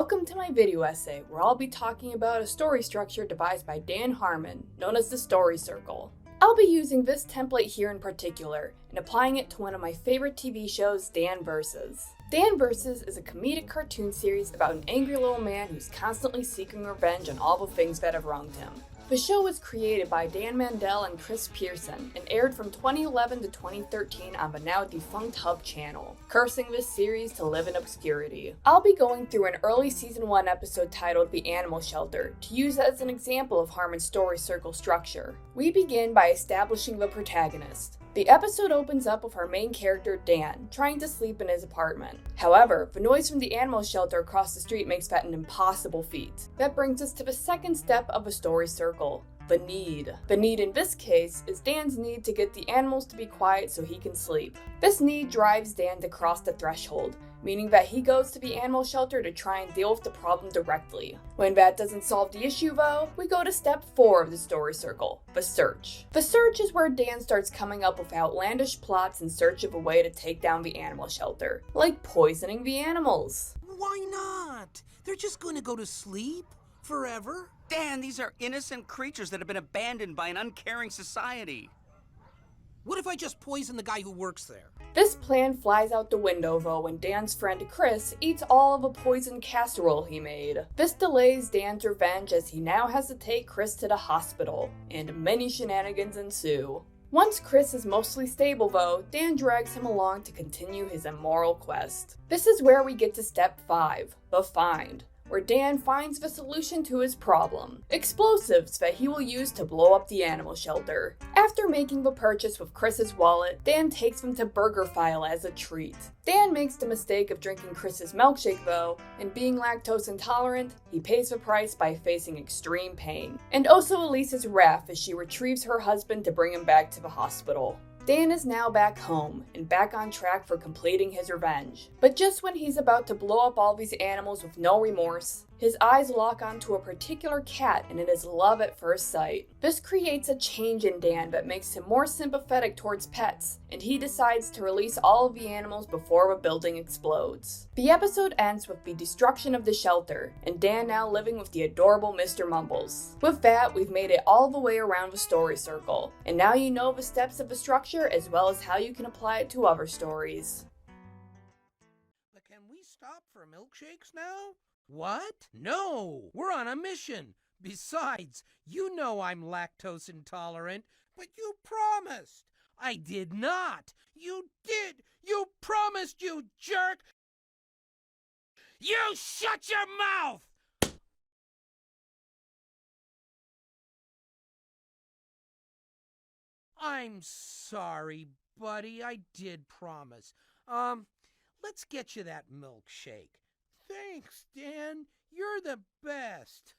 Welcome to my video essay, where I'll be talking about a story structure devised by Dan Harmon, known as the story circle. I'll be using this template here in particular, and applying it to one of my favorite TV shows, Dan vs. Dan vs. is a comedic cartoon series about an angry little man who's constantly seeking revenge on all the things that have wronged him. The show was created by Dan Mandel and Chris Pearson and aired from 2011 to 2013 on the now defunct Hub channel, cursing this series to live in obscurity. I'll be going through an early season 1 episode titled The Animal Shelter to use as an example of Harmon's story circle structure. We begin by establishing the protagonist. The episode opens up with our main character, Dan, trying to sleep in his apartment. However, the noise from the animal shelter across the street makes that an impossible feat. That brings us to the second step of a story circle, the need. The need in this case is Dan's need to get the animals to be quiet so he can sleep. This need drives Dan to cross the threshold, meaning that he goes to the animal shelter to try and deal with the problem directly. When that doesn't solve the issue though, we go to step 4 of the story circle, the search. The search is where Dan starts coming up with outlandish plots in search of a way to take down the animal shelter, like poisoning the animals. Why not? They're just going to go to sleep forever. Dan, these are innocent creatures that have been abandoned by an uncaring society. What if I just poison the guy who works there? This plan flies out the window though when Dan's friend Chris eats all of a poisoned casserole he made. This delays Dan's revenge as he now has to take Chris to the hospital, and many shenanigans ensue. Once Chris is mostly stable though, Dan drags him along to continue his immoral quest. This is where we get to step 5, the find, where Dan finds the solution to his problem, explosives that he will use to blow up the animal shelter. After making the purchase with Chris's wallet, Dan takes them to BurgerFile as a treat. Dan makes the mistake of drinking Chris's milkshake though, and being lactose intolerant, he pays the price by facing extreme pain, and also Elise's wrath as she retrieves her husband to bring him back to the hospital. Dan is now back home, and back on track for completing his revenge. But just when he's about to blow up all these animals with no remorse, his eyes lock onto a particular cat and it is love at first sight. This creates a change in Dan that makes him more sympathetic towards pets, and he decides to release all of the animals before a building explodes. The episode ends with the destruction of the shelter, and Dan now living with the adorable Mr. Mumbles. With that, we've made it all the way around the story circle, and now you know the steps of the structure as well as how you can apply it to other stories. But can we stop for milkshakes now? What? No! We're on a mission! Besides, you know I'm lactose intolerant, but you promised! I did not! You did! You promised, you jerk! You shut your mouth! I'm sorry, buddy. I did promise. Let's get you that milkshake. Thanks, Dan. You're the best.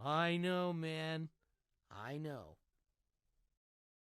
I know, man. I know.